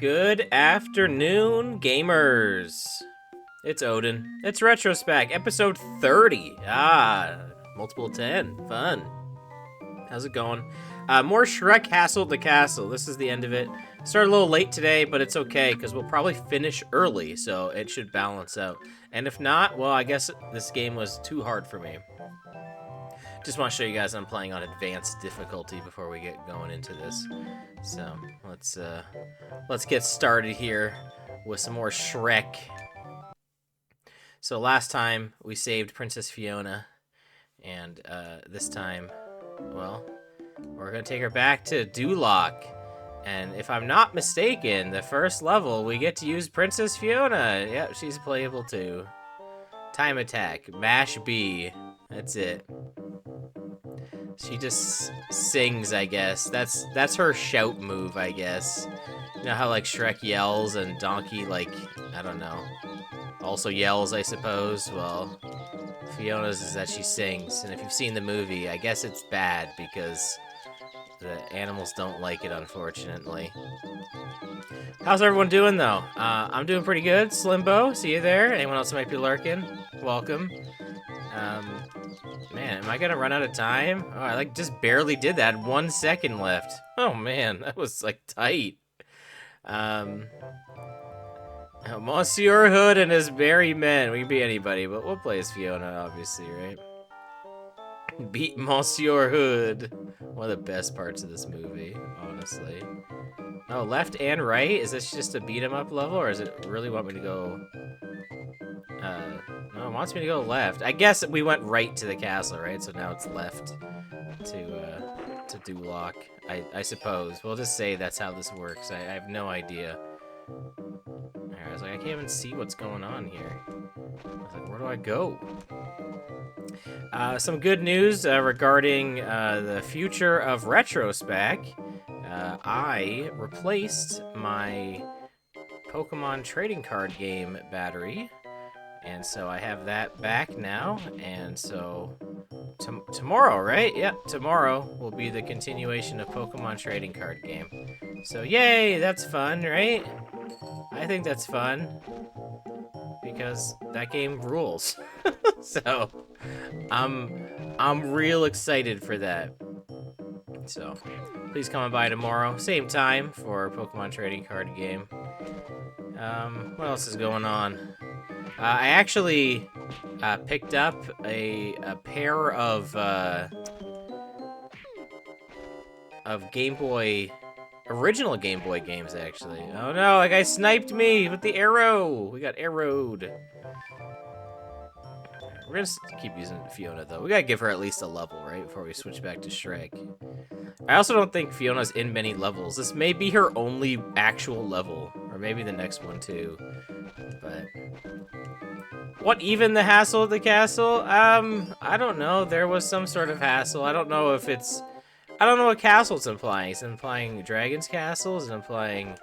Good afternoon, gamers. It's Odin. It's Retrospack, episode 30. Multiple 10. Fun. How's it going? More Shrek Hassle the Castle. This is the end of it. Started a little late today, but it's okay, because we'll probably finish early, so it should balance out. And if not, well, I guess this game was too hard for me. Just want to show you guys I'm playing on advanced difficulty before we get going into this. So let's get started here with some more Shrek. So last time we saved Princess Fiona, and this time, well, we're gonna take her back to Duloc. And if I'm not mistaken, the first level we get to use Princess Fiona. Yep, she's playable too. Time attack, mash B. That's it. She just sings, I guess. That's her shout move, I guess. You know how, like, Shrek yells and Donkey, like, I don't know, also yells, I suppose? Well, Fiona's is that she sings. And if you've seen the movie, I guess it's bad because the animals don't like it, unfortunately. How's everyone doing, though? I'm doing pretty good. Slimbo, see you there. Anyone else who might be lurking? Welcome. Man, am I gonna run out of time? Oh, I just barely did that. 1 second left. Oh man, that was like tight. Monsieur Hood and his merry men. We can be anybody, but we'll play as Fiona, obviously, right? Beat Monsieur Hood. One of the best parts of this movie, honestly. Oh, left and right? Is this just a beat 'em up level, or does it really want me to go? No, it wants me to go left. I guess we went right to the castle, right? So now it's left to Duloc, I suppose. We'll just say that's how this works. I have no idea. Alright, I was like, I can't even see what's going on here. I was like, where do I go? Some good news regarding the future of Retrospack. I replaced my Pokemon trading card game battery. And so I have that back now, and so tomorrow, right? Yep, tomorrow will be the continuation of Pokemon Trading Card Game. So yay, that's fun, right? I think that's fun, because that game rules. So I'm real excited for that. So please come by tomorrow, same time for Pokemon Trading Card Game. What else is going on? I actually picked up a pair of Game Boy, original Game Boy games, actually. Oh no, that guy sniped me with the arrow! We got arrowed. We're gonna keep using Fiona, though. We gotta give her at least a level, right, before we switch back to Shrek. I also don't think Fiona's in many levels. This may be her only actual level, or maybe the next one, too. But what even the hassle of the castle? I don't know. There was some sort of hassle. I don't know if it's... I don't know what castle it's implying. Is it implying Dragon's Castle? Is it implying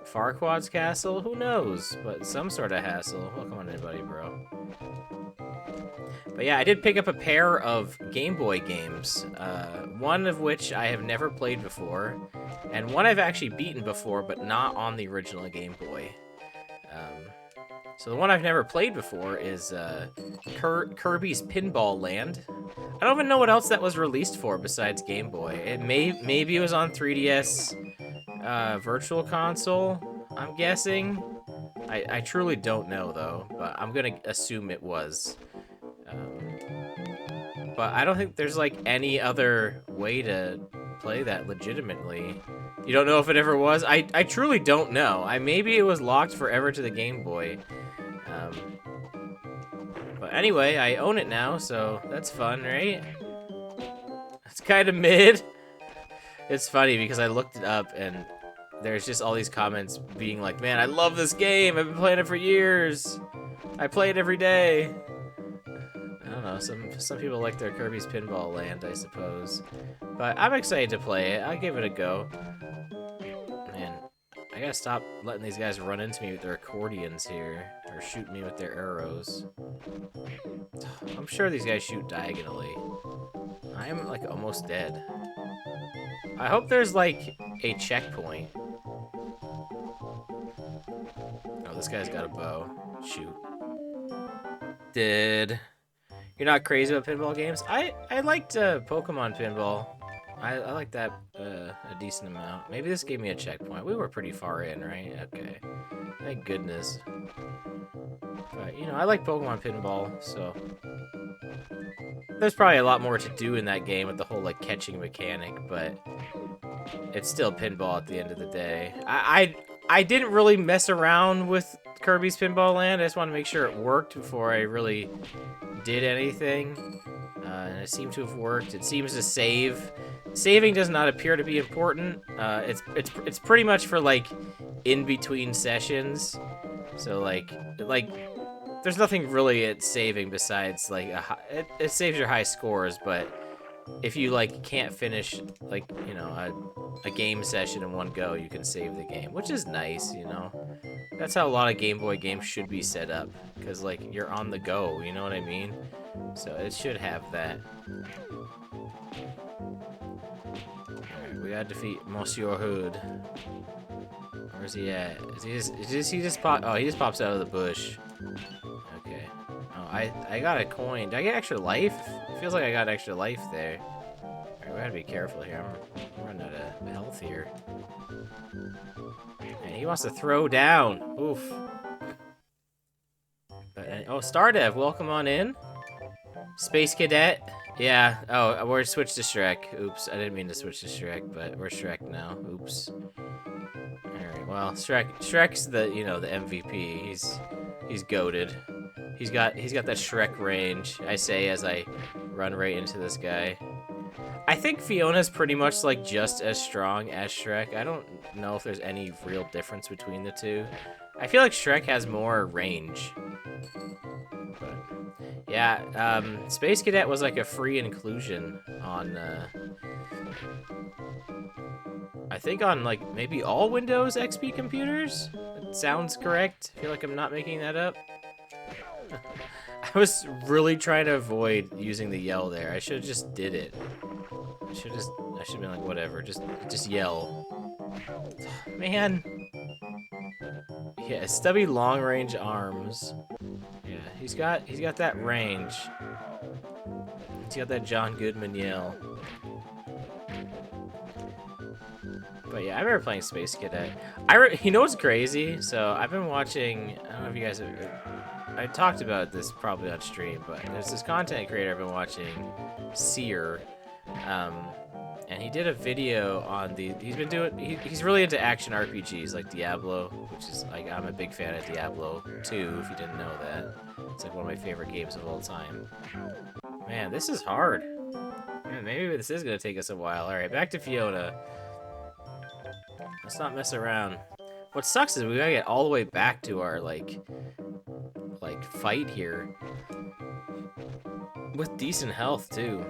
Farquaad's Castle? Who knows? But some sort of hassle. Oh, come on, anybody, bro. But yeah, I did pick up a pair of Game Boy games. One of which I have never played before. And one I've actually beaten before, but not on the original Game Boy. So the one I've never played before is Kirby's Pinball Land. I don't even know what else that was released for besides Game Boy. It maybe it was on 3DS Virtual Console, I'm guessing. I truly don't know, though, but I'm gonna assume it was. But I don't think there's, like, any other way to play that legitimately. You don't know if it ever was? I truly don't know. Maybe it was locked forever to the Game Boy. But anyway, I own it now, so that's fun, right? It's kind of mid. It's funny because I looked it up and there's just all these comments being like, man, I love this game. I've been playing it for years. I play it every day. I don't know, some people like their Kirby's Pinball Land, I suppose. But I'm excited to play it. I'll give it a go. Man, I gotta stop letting these guys run into me with their accordions here. Or shoot me with their arrows. I'm sure these guys shoot diagonally. I am, like, almost dead. I hope there's, like, a checkpoint. Oh, this guy's got a bow. Shoot. You're not crazy about pinball games? I liked Pokemon Pinball. I like that a decent amount. Maybe this gave me a checkpoint. We were pretty far in, right? Okay. Thank goodness. But, you know, I like Pokemon Pinball, so... There's probably a lot more to do in that game with the whole, like, catching mechanic, but... It's still pinball at the end of the day. I didn't really mess around with Kirby's Pinball Land. I just wanted to make sure it worked before I really did anything. And it seemed to have worked. It seems to save. Saving does not appear to be important. It's pretty much for, like, in between sessions. So like there's nothing really at saving besides like it saves your high scores, but if you like can't finish like, you know, a game session in one go, you can save the game, which is nice, you know. That's how a lot of Game Boy games should be set up, because like you're on the go, you know what I mean? So it should have that. Alright, we gotta defeat Monsieur Hood. Where's he at? He just pops out of the bush. Okay. Oh, I got a coin. Did I get extra life? It feels like I got extra life there. Alright, we gotta be careful here. I'm running out of health here. And he wants to throw down. Oof. But, oh, Stardev, welcome on in. Space Cadet. Yeah. Oh, we're switched to Shrek. Oops, I didn't mean to switch to Shrek, but we're Shrek now. Oops. Alright, well, Shrek's the, you know, the MVP. He's goated. He's got that Shrek range, I say as I run right into this guy. I think Fiona's pretty much like just as strong as Shrek. I don't know if there's any real difference between the two. I feel like Shrek has more range. But yeah, Space Cadet was like a free inclusion on I think on like maybe all Windows XP computers? It sounds correct. I feel like I'm not making that up. I was really trying to avoid using the yell there. I should have just did it. I should have been like, whatever, just yell. Man. Yeah, stubby long range arms. Yeah, he's got that range. He's got that John Goodman yell. But yeah, I remember playing Space Cadet. You know what's crazy? So I've been watching, I don't know if you guys have, I talked about this probably on stream, but there's this content creator I've been watching, Seer, and he did a video on he's really into action RPGs like Diablo, which is like, I'm a big fan of Diablo 2, if you didn't know that. It's like one of my favorite games of all time. Man, this is hard. Man, maybe this is gonna take us a while. Alright, back to Fiona. Let's not mess around. What sucks is we gotta get all the way back to our, like fight here. With decent health, too.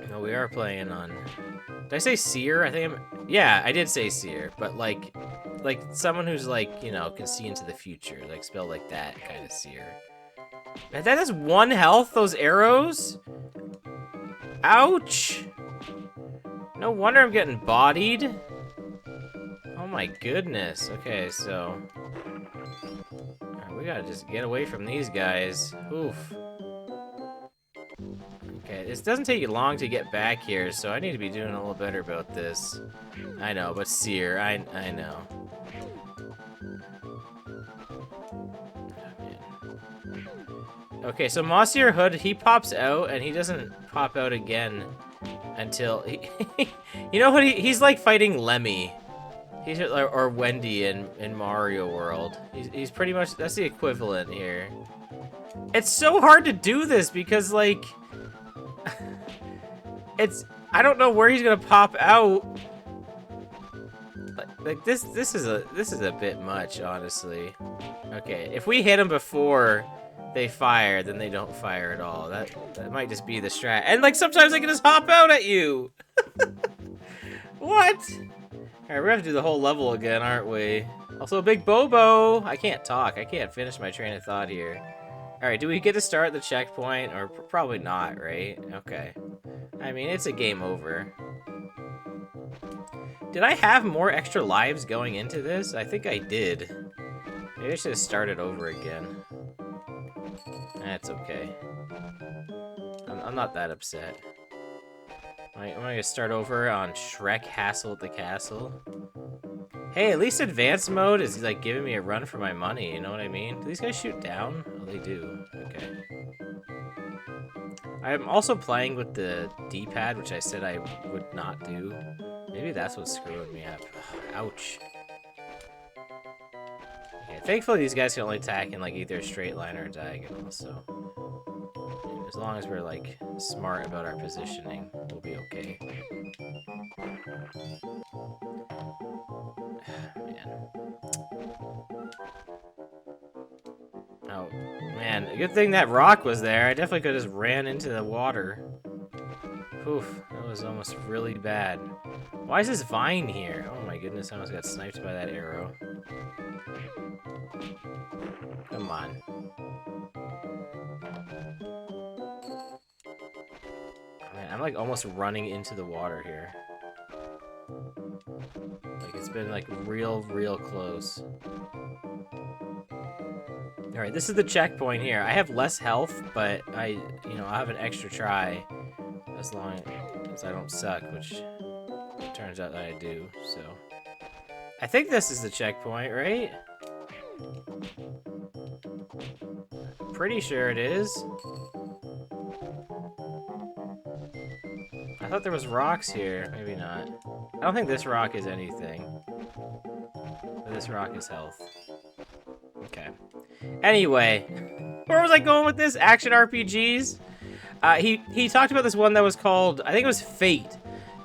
No, we are playing on... Did I say Seer? I think yeah, I did say Seer, but like someone who's like, you know, can see into the future. Like, spelled like that kind of Seer. Man, that has 1 health, those arrows? Ouch! No wonder I'm getting bodied. Oh my goodness. Okay, so... Alright, we gotta just get away from these guys. Oof. Okay, this doesn't take you long to get back here, so I need to be doing a little better about this. I know, but Seer, I know. Okay, so Monsieur Hood, he pops out, and he doesn't pop out again until he... You know what? He's like fighting Lemmy. He's or Wendy in Mario World. He's pretty much... That's the equivalent here. It's so hard to do this because, like... I don't know where he's gonna pop out. Like this is a bit much, honestly. Okay, if we hit them before they fire, then they don't fire at all. That might just be the strat. And like sometimes they can just hop out at you. What? Alright, we're gonna have to do the whole level again, aren't we? Also, a big Bobo! I can't talk. I can't finish my train of thought here. Alright, do we get to start the checkpoint? Or probably not, right? Okay. I mean, it's a game over. Did I have more extra lives going into this? I think I did. Maybe I should have started over again. That's okay. I'm not that upset. Am I gonna start over on Shrek Hassle at the Castle? Hey, at least advanced mode is like giving me a run for my money, you know what I mean? Do these guys shoot down? Oh, they do. Okay. I'm also playing with the D-pad, which I said I would not do. Maybe that's what's screwing me up. Ouch. Okay, thankfully these guys can only attack in like either a straight line or a diagonal, so as long as we're like smart about our positioning, we'll be okay. Man. Oh, man, good thing that rock was there. I definitely could have just ran into the water. Oof, that was almost really bad. Why is this vine here? Oh my goodness, I almost got sniped by that arrow. Come on. Man, I'm like almost running into the water here. Like it's been like real close. Alright, this is the checkpoint here. I have less health, but I'll have an extra try as long as I don't suck, which it turns out that I do, so. I think this is the checkpoint, right? Pretty sure it is. I thought there was rocks here. Maybe not. I don't think this rock is anything. But this rock is health. Okay. Anyway, where was I going with this? Action RPGs? He talked about this one that was called, I think it was Fate.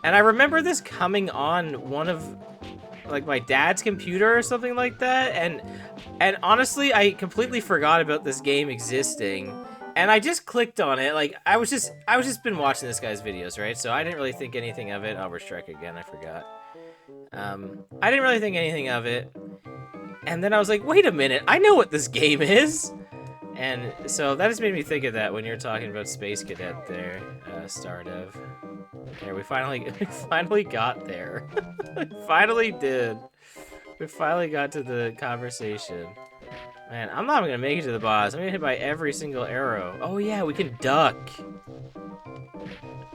And I remember this coming on one of, like, my dad's computer or something like that. And honestly, I completely forgot about this game existing. And I just clicked on it. Like, I was just been watching this guy's videos, right? So I didn't really think anything of it. Oh, we're Shrek again, I forgot. I didn't really think anything of it. And then I was like, wait a minute, I know what this game is! And so that just made me think of that when you're talking about Space Cadet there, Stardev. There, we finally got there. We finally did. We finally got to the conversation. Man, I'm not gonna make it to the boss. I'm gonna hit by every single arrow. Oh yeah, we can duck.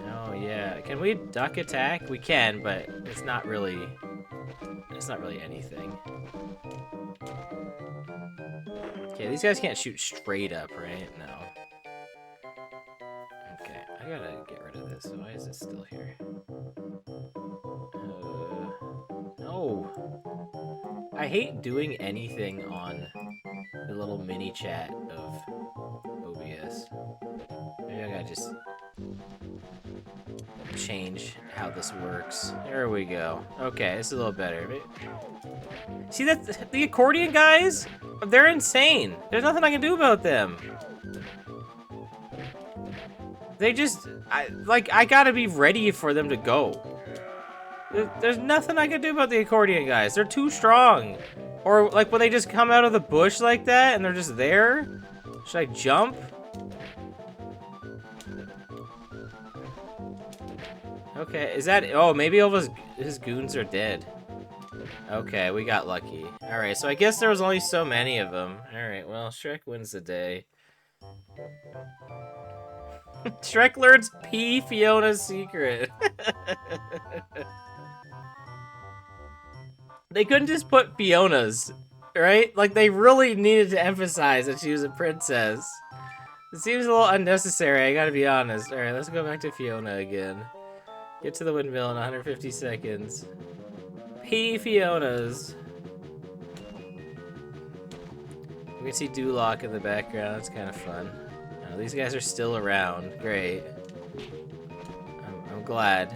Oh yeah, can we duck attack? We can, but it's not really anything. Okay, these guys can't shoot straight up, right? No. Okay, I gotta get rid of this. Why is it still here? No. I hate doing anything on the little mini chat of OBS. Maybe I gotta just change how this works. There we go. Okay, it's a little better. See, that the accordion guys? They're insane. There's nothing I can do about them. They just, I gotta be ready for them to go. There's nothing I can do about the accordion guys. They're too strong. Or like when they just come out of the bush like that and they're just there. Should I jump? Okay, is that, oh, maybe all of his goons are dead. Okay, we got lucky. Alright, so I guess there was only so many of them. Alright, well, Shrek wins the day. Shrek learns P. Fiona's secret. They couldn't just put Fiona's, right? Like, they really needed to emphasize that she was a princess. It seems a little unnecessary, I gotta be honest. Alright, let's go back to Fiona again. Get to the windmill in 150 seconds. P. Fiona's. We can see Duloc in the background. It's kind of fun. Oh, these guys are still around. Great. I'm glad.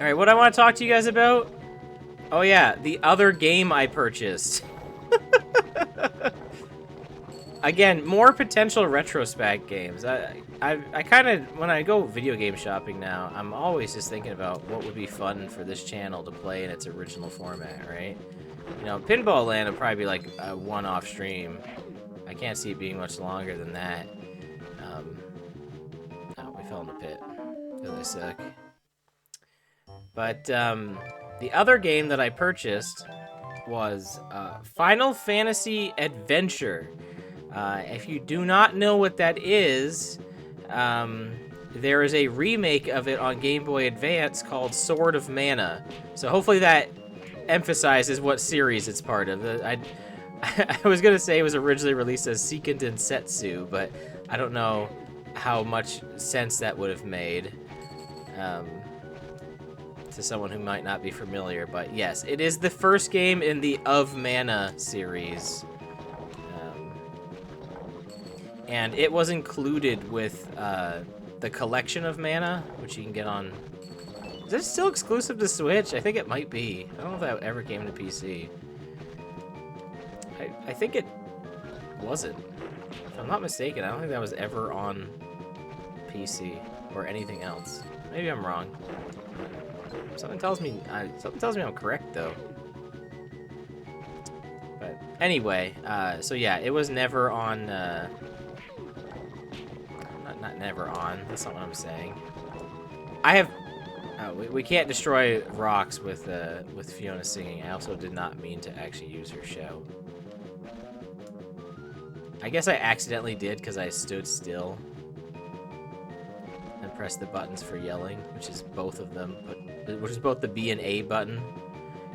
Alright, what I want to talk to you guys about? Oh yeah, the other game I purchased. Again, more potential retrospect games. I kind of, when I go video game shopping now, I'm always just thinking about what would be fun for this channel to play in its original format, right? You know, Pinball Land will probably be like a one-off stream. I can't see it being much longer than that. Oh, we fell in the pit. Because I suck. But, the other game that I purchased was Final Fantasy Adventure. If you do not know what that is, there is a remake of it on Game Boy Advance called Sword of Mana. So hopefully that emphasizes what series it's part of. I was going to say it was originally released as Seiken Densetsu, but I don't know how much sense that would have made to someone who might not be familiar. But yes, it is the first game in the Of Mana series. And it was included with the collection of mana, which you can get on... Is it still exclusive to Switch? I think it might be. I don't know if that ever came to PC. I think it wasn't. If I'm not mistaken, I don't think that was ever on PC or anything else. Maybe I'm wrong. Something tells me I'm correct, though. But anyway, so yeah, it was never on... Not never on. That's not what I'm saying. I have... we can't destroy rocks with Fiona singing. I also did not mean to actually use her show. I guess I accidentally did because I stood still and pressed the buttons for yelling, which is both of them, which is both the B and A button.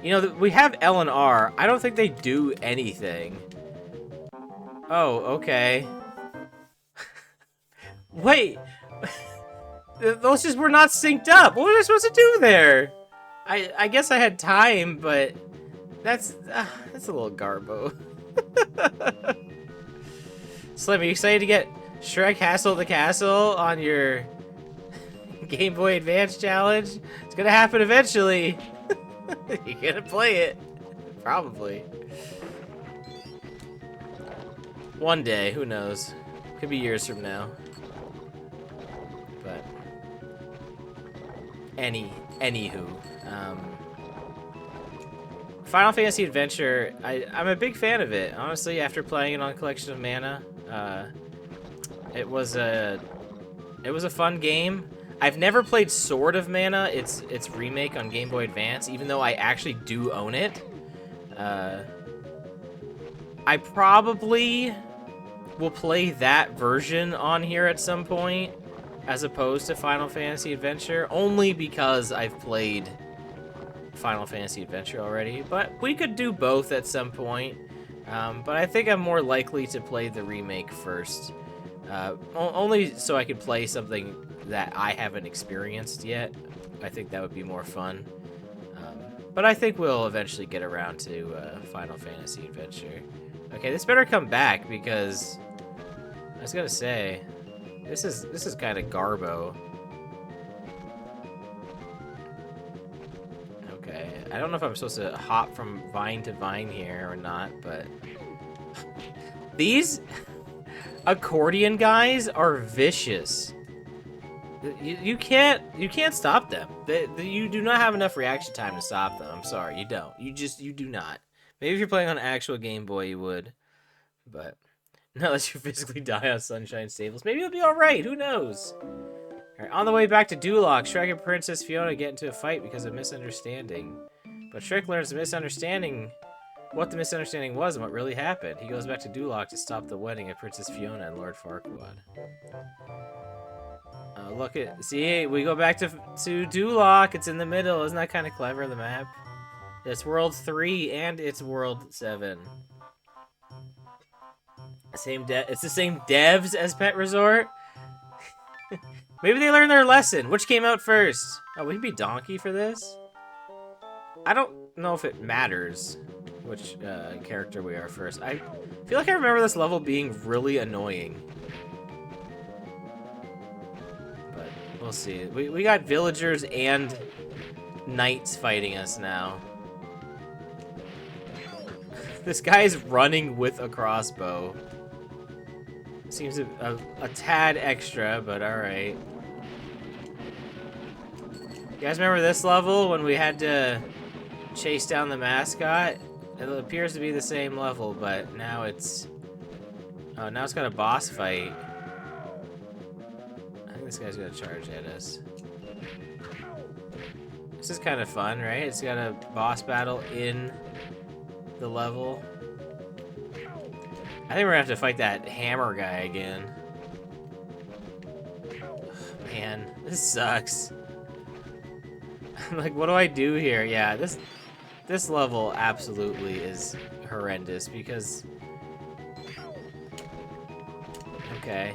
You know, we have L and R. I don't think they do anything. Oh, okay. Wait. Those just were not synced up. What was I supposed to do there? I guess I had time, but that's a little garbo. Slim, are you excited to get Shrek Hassle the Castle on your Game Boy Advance challenge? It's gonna happen eventually. You're gonna play it. Probably. One day, who knows? Could be years from now. But anywho, Final Fantasy Adventure, I'm a big fan of it. Honestly, after playing it on Collection of Mana, it was a fun game. I've never played Sword of Mana, its remake on Game Boy Advance, even though I actually do own it. I probably will play that version on here at some point, as opposed to Final Fantasy Adventure, only because I've played Final Fantasy Adventure already. But we could do both at some point. But I think I'm more likely to play the remake first. Only so I could play something that I haven't experienced yet. I think that would be more fun. But I think we'll eventually get around to Final Fantasy Adventure. Okay, this better come back, because I was gonna say, this is kind of garbo. Okay, I don't know if I'm supposed to hop from vine to vine here or not, but these accordion guys are vicious. You can't stop them. You do not have enough reaction time to stop them. I'm sorry, you don't. You do not. Maybe if you're playing on an actual Game Boy, you would. But not unless you physically die on Sunshine Stables. Maybe it'll be alright, who knows? Alright, on the way back to Duloc, Shrek and Princess Fiona get into a fight because of misunderstanding. But Shrek learns what the misunderstanding was and what really happened. He goes back to Duloc to stop the wedding of Princess Fiona and Lord Farquaad. See, we go back to Duloc. It's in the middle. Isn't that kind of clever, the map? It's World 3 and it's World 7. It's the same devs as Pet Resort? Maybe they learned their lesson. Which came out first? Oh, we can be Donkey for this? I don't know if it matters which character we are first. I feel like I remember this level being really annoying. But we'll see. We got villagers and knights fighting us now. This guy is running with a crossbow. Seems a tad extra, but alright. You guys remember this level when we had to chase down the mascot? It appears to be the same level, but now it's... Oh, now it's got a boss fight. I think this guy's gonna charge at us. This is kind of fun, right? It's got a boss battle in the level. I think we're gonna have to fight that hammer guy again. Man, this sucks. Like, what do I do here? Yeah, this level absolutely is horrendous because... Okay.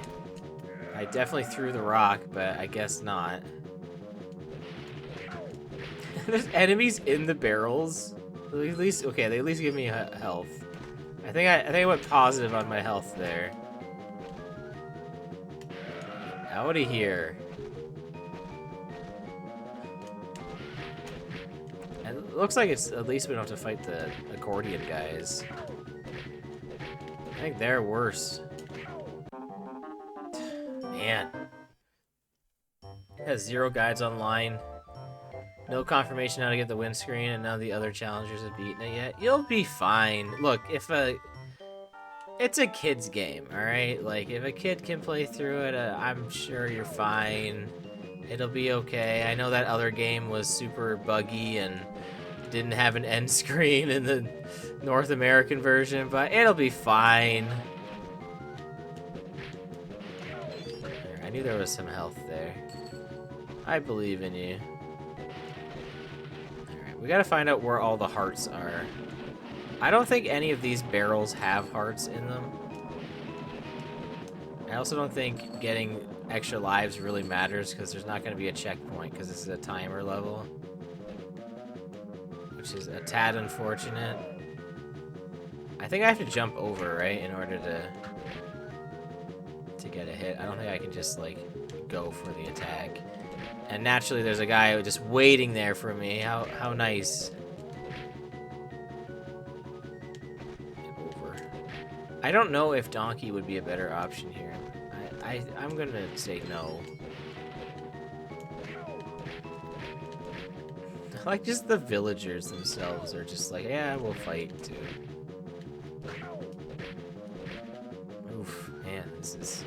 I definitely threw the rock, but I guess not. There's enemies in the barrels. At least, okay, they at least give me health. I think I went positive on my health there. Out of here. And it looks like it's at least we don't have to fight the accordion guys. I think they're worse. Man. It has 0 guides online. No confirmation how to get the windscreen, and none of the other challengers have beaten it yet. You'll be fine. Look, it's a kid's game, alright? Like, if a kid can play through it, I'm sure you're fine. It'll be okay. I know that other game was super buggy and didn't have an end screen in the North American version, but it'll be fine. I knew there was some health there. I believe in you. Alright, we gotta find out where all the hearts are. I don't think any of these barrels have hearts in them. I also don't think getting extra lives really matters because there's not going to be a checkpoint because this is a timer level. Which is a tad unfortunate. I think I have to jump over, right, in order to get a hit. I don't think I can just, like, go for the attack. And naturally there's a guy just waiting there for me. How nice. I don't know if Donkey would be a better option here. I'm gonna say no. Like, just the villagers themselves are just like, yeah, we'll fight too. Oof, man, this is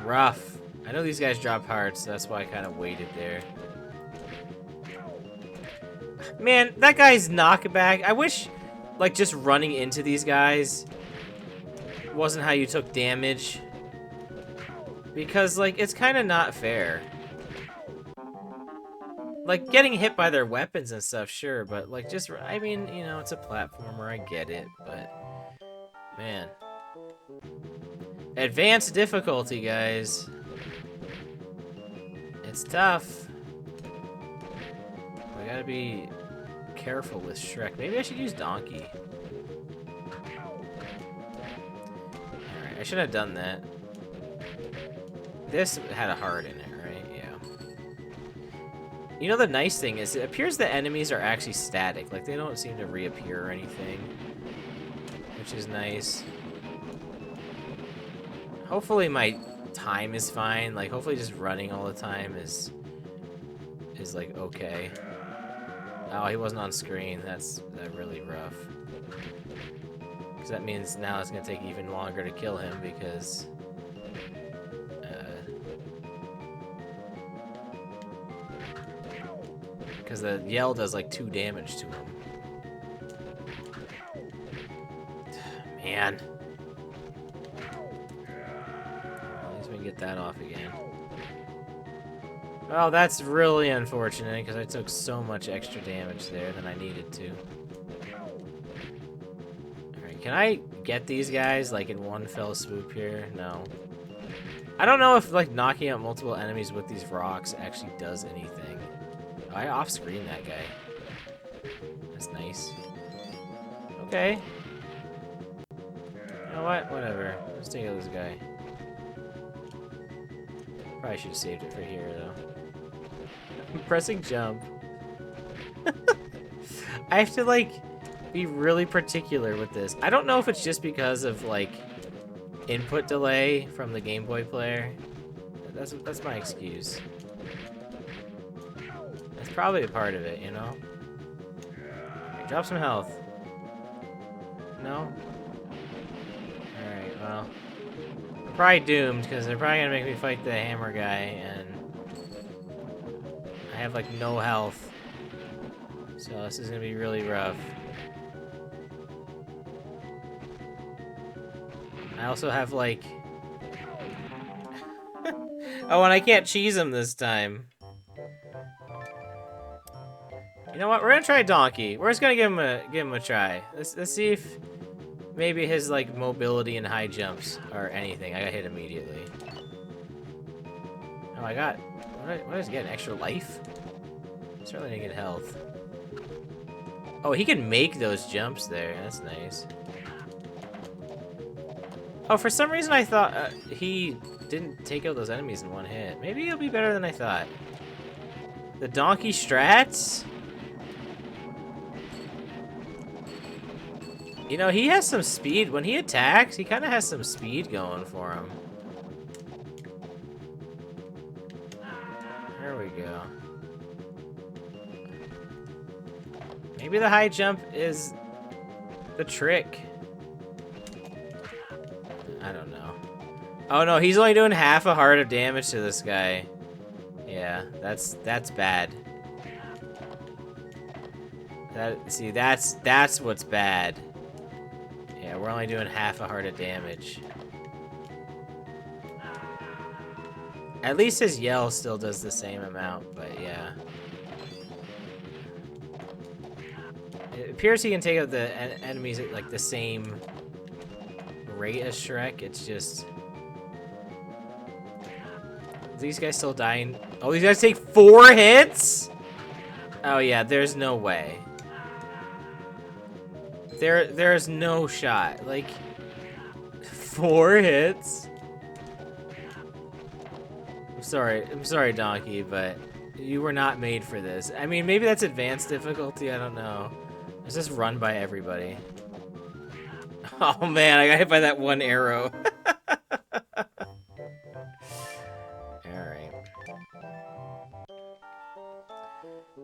rough. I know these guys drop hearts, so that's why I kind of waited there. Man, that guy's knockback. I wish, like, just running into these guys wasn't how you took damage, because, like, it's kind of not fair. Like, getting hit by their weapons and stuff, sure, but, like, just, I mean, you know, it's a platformer, I get it, but, man. Advanced difficulty, guys. It's tough. We gotta be careful with Shrek. Maybe I should use Donkey. I should have done that. This had a heart in it, right? Yeah. You know, the nice thing is, it appears the enemies are actually static. Like, they don't seem to reappear or anything. Which is nice. Hopefully my time is fine. Like, hopefully just running all the time is like, okay. Oh, he wasn't on screen. That's really rough. That means now it's gonna take even longer to kill him because the yell does like 2 damage to him. Man. At least we can get that off again. Well, that's really unfortunate because I took so much extra damage there than I needed to. Can I get these guys, like, in one fell swoop here? No. I don't know if, like, knocking out multiple enemies with these rocks actually does anything. Oh, I off-screen that guy. That's nice. Okay. You know what? Whatever. Let's take out this guy. Probably should have saved it for here, though. I'm pressing jump. I have to, like, be really particular with this. I don't know if it's just because of, like, input delay from the Game Boy player. That's my excuse. That's probably a part of it, you know? Drop some health. No? Alright, well. I'm probably doomed, because they're probably gonna make me fight the hammer guy, and I have, like, no health. So this is gonna be really rough. I also have, like... oh, and I can't cheese him this time. You know what? We're gonna try Donkey. We're just gonna give him a try. Let's see if maybe his, like, mobility and high jumps are anything. I got hit immediately. Oh, I got... what does he get? An extra life? Certainly didn't get health. Oh, he can make those jumps there. That's nice. Oh, for some reason I thought he didn't take out those enemies in one hit. Maybe he'll be better than I thought. The Donkey strats? You know, he has some speed. When he attacks, he kind of has some speed going for him. There we go. Maybe the high jump is the trick. I don't know. Oh no, he's only doing half a heart of damage to this guy. Yeah, that's bad. See, that's what's bad. Yeah, we're only doing half a heart of damage. At least his yell still does the same amount, but yeah. It appears he can take out the enemies at, like, the same rate as Shrek. It's just... these guys still dying? Oh, these guys take 4 hits? Oh yeah, there's no way. There's no shot. Like, 4 hits? I'm sorry, Donkey, but you were not made for this. I mean, maybe that's advanced difficulty, I don't know. Let's just run by everybody. Oh man, I got hit by that one arrow. Alright.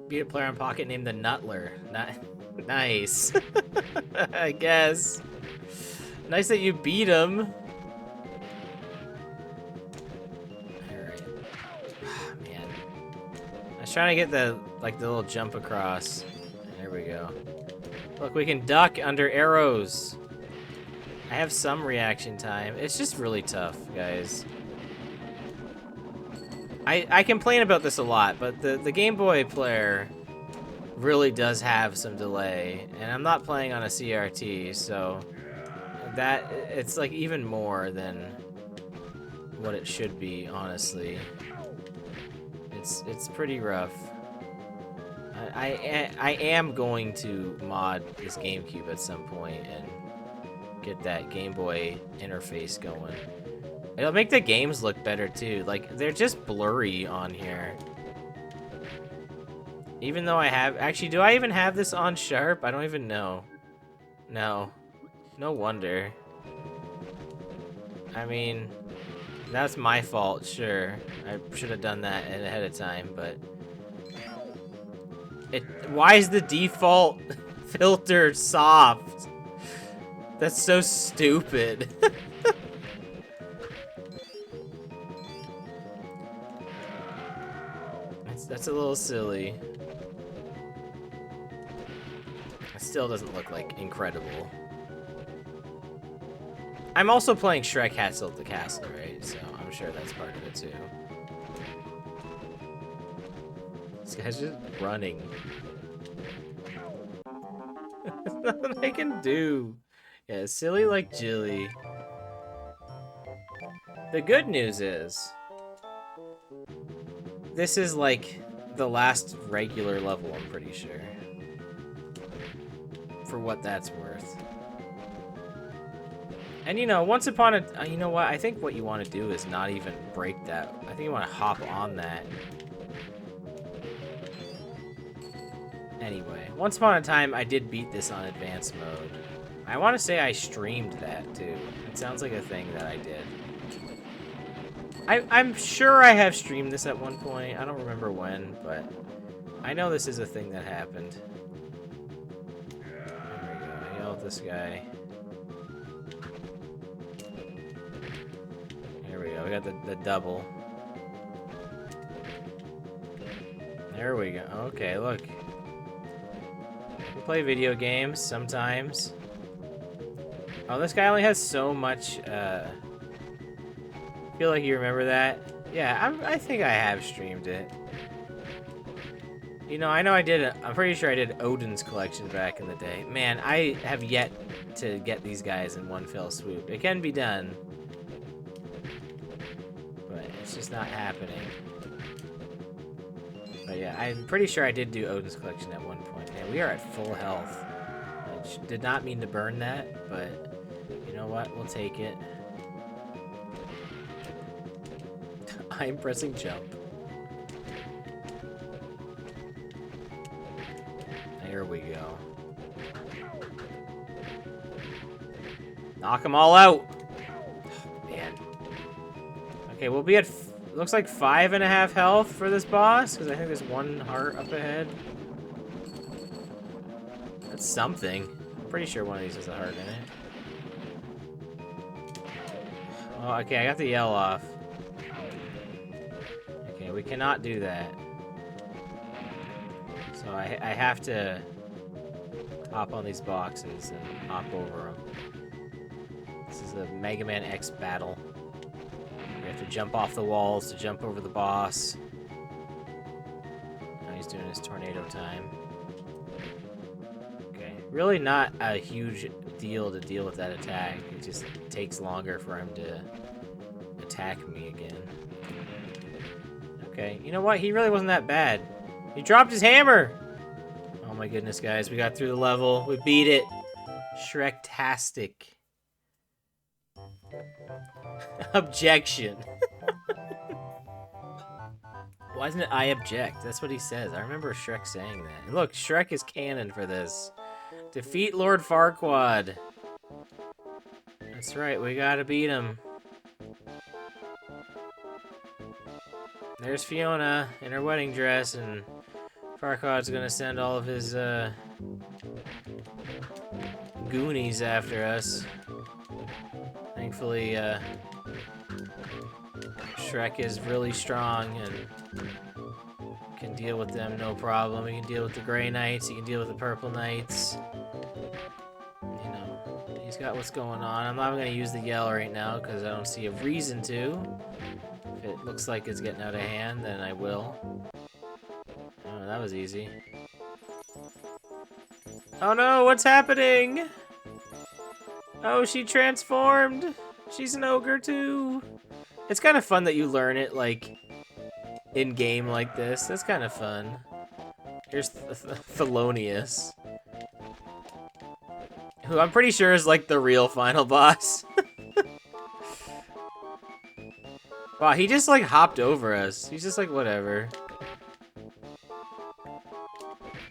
Beat a player on Pocket named the Nutler. Nice. I guess. Nice that you beat him. Alright. Man. I was trying to get the little jump across. There we go. Look, we can duck under arrows. I have some reaction time. It's just really tough, guys. I complain about this a lot, but the Game Boy player really does have some delay, and I'm not playing on a CRT, so that it's like even more than what it should be, honestly. It's pretty rough. I am going to mod this GameCube at some point and get that Game Boy interface going. It'll make the games look better too. Like, they're just blurry on here. Even though I have... actually, do I even have this on sharp? I don't even know. No. No wonder. I mean, that's my fault, sure. I should have done that ahead of time, but... why is the default filter soft? That's so stupid. That's a little silly. It still doesn't look, like, incredible. I'm also playing Shrek Castle at the Castle, right? So I'm sure that's part of it, too. This guy's just running. There's nothing I can do. Yeah, silly like Jilly. The good news is... this is, like, the last regular level, I'm pretty sure. For what that's worth. And, you know, once upon a... you know what? I think what you want to do is not even break that. I think you want to hop on that. Anyway, once upon a time, I did beat this on advanced mode. I want to say I streamed that, too. It sounds like a thing that I did. I'm sure I have streamed this at one point. I don't remember when, but I know this is a thing that happened. There we go. Heal this guy. There we go. We got the double. There we go. Okay, look. We play video games sometimes. Oh, this guy only has so much, I feel like you remember that. Yeah, I think I have streamed it. You know, I know I did it. I'm pretty sure I did Odin's collection back in the day. Man, I have yet to get these guys in one fell swoop. It can be done. But it's just not happening. But yeah, I'm pretty sure I did do Odin's collection at one point. Man, we are at full health. I did not mean to burn that, but you know what? We'll take it. I'm pressing jump. There we go. Knock them all out. Oh, man. Okay, we'll be at... looks like 5.5 health for this boss, because I think there's 1 heart up ahead. That's something. I'm pretty sure one of these has a heart in it. Oh, okay, I got the yell off. Okay, we cannot do that. So I have to hop on these boxes and hop over them. This is a Mega Man X battle. We have to jump off the walls to jump over the boss. Now he's doing his tornado time. Okay, really not a huge deal to deal with that attack. It just takes longer for him to attack me again. Okay, you know what? He really wasn't that bad. He dropped his hammer! Oh my goodness, guys. We got through the level. We beat it. Shrek-tastic. Objection. Why isn't it I object? That's what he says. I remember Shrek saying that. And look, Shrek is canon for this. Defeat Lord Farquaad. That's right, we gotta beat him. There's Fiona in her wedding dress, and Farquaad's gonna send all of his, goonies after us. Thankfully, Shrek is really strong and can deal with them no problem. He can deal with the Grey Knights, he can deal with the Purple Knights. You know, he's got what's going on. I'm not gonna use the yell right now because I don't see a reason to. If it looks like it's getting out of hand, then I will. Oh, that was easy. Oh no, what's happening? Oh, she transformed. She's an ogre too. It's kind of fun that you learn it, like, in-game like this. That's kind of fun. Here's Thelonious, who I'm pretty sure is, like, the real final boss. Wow, he just, like, hopped over us. He's just like, whatever.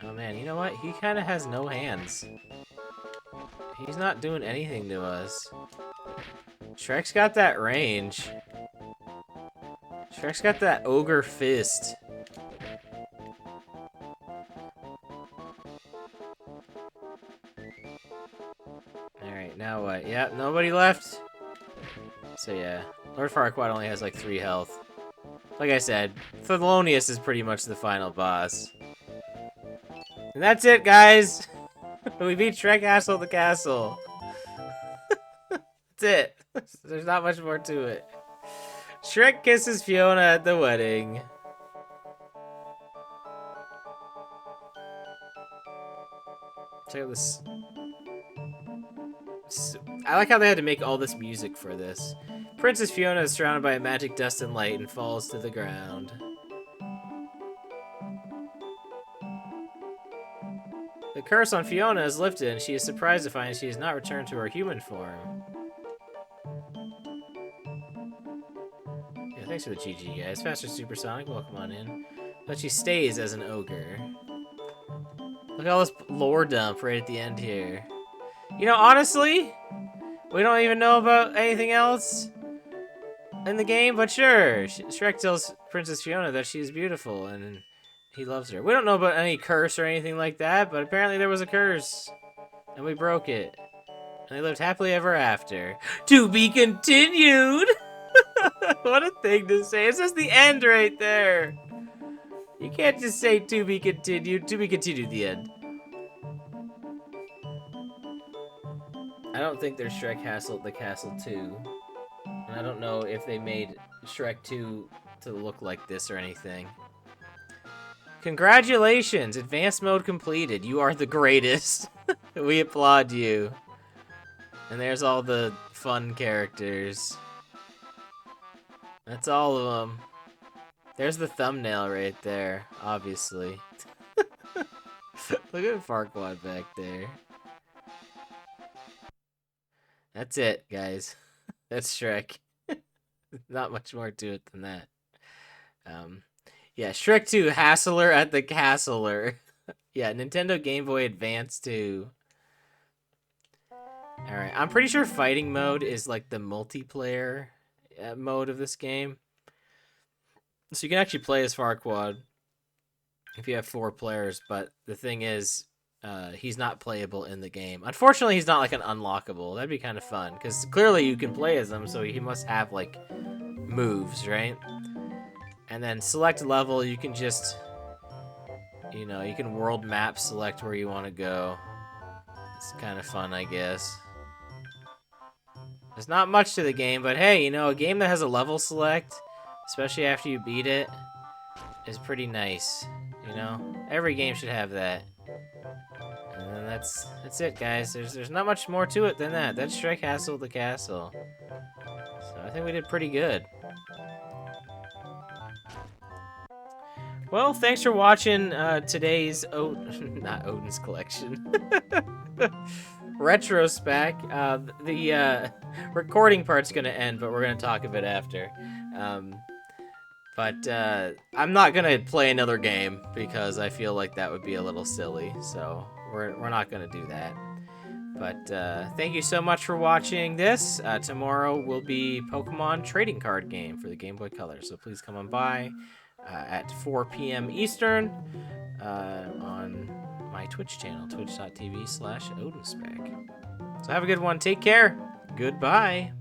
Oh, man, you know what? He kind of has no hands. He's not doing anything to us. Shrek's got that range. Shrek's got that ogre fist. Alright, now what? Yep, nobody left. So yeah, Lord Farquaad only has like 3 health. Like I said, Thelonious is pretty much the final boss. And that's it, guys! We beat Shrek Castle the Castle. That's it. There's not much more to it. Shrek kisses Fiona at the wedding. Check out this. I like how they had to make all this music for this. Princess Fiona is surrounded by a magic dust and light and falls to the ground. The curse on Fiona is lifted, and she is surprised to find she has not returned to her human form. Yeah, thanks for the GG, guys. Faster Supersonic, welcome on in. But she stays as an ogre. Look at all this lore dump right at the end here. You know, honestly, we don't even know about anything else in the game, but sure. Shrek tells Princess Fiona that she's beautiful and he loves her. We don't know about any curse or anything like that, but apparently there was a curse. And we broke it. And they lived happily ever after. To be continued! What a thing to say. It says the end right there. You can't just say to be continued. To be continued, the end. I don't think there's Shrek the Castle 2. And I don't know if they made Shrek 2 to look like this or anything. Congratulations! Advanced mode completed. You are the greatest. We applaud you. And there's all the fun characters. That's all of them. There's the thumbnail right there, obviously. Look at Farquaad back there. That's it, guys. That's Shrek. Not much more to it than that. Yeah, Shrek 2, Hassler at the Castler. Yeah, Nintendo Game Boy Advance 2. Alright, I'm pretty sure fighting mode is like the multiplayer mode of this game. So you can actually play as Farquaad if you have 4 players, but the thing is, he's not playable in the game. Unfortunately, he's not like an unlockable. That'd be kind of fun, because clearly you can play as him, so he must have like moves, right? And then select level, you can just, you know, you can world map select where you want to go. It's kind of fun, I guess. There's not much to the game, but hey, you know, a game that has a level select, especially after you beat it, is pretty nice. You know, every game should have that. And then that's it, guys. There's not much more to it than that. That's Shrek Hassle the Castle. So I think we did pretty good. Well, thanks for watching today's not Odin's Collection. Retro Spack. The recording part's gonna end, but we're gonna talk a bit after. But I'm not gonna play another game because I feel like that would be a little silly. So we're not gonna do that. But thank you so much for watching this. Tomorrow will be Pokemon trading card game for the Game Boy Color. So please come on by at 4 p.m. Eastern on my Twitch channel, twitch.tv/OdinSpack. So have a good one. Take care. Goodbye.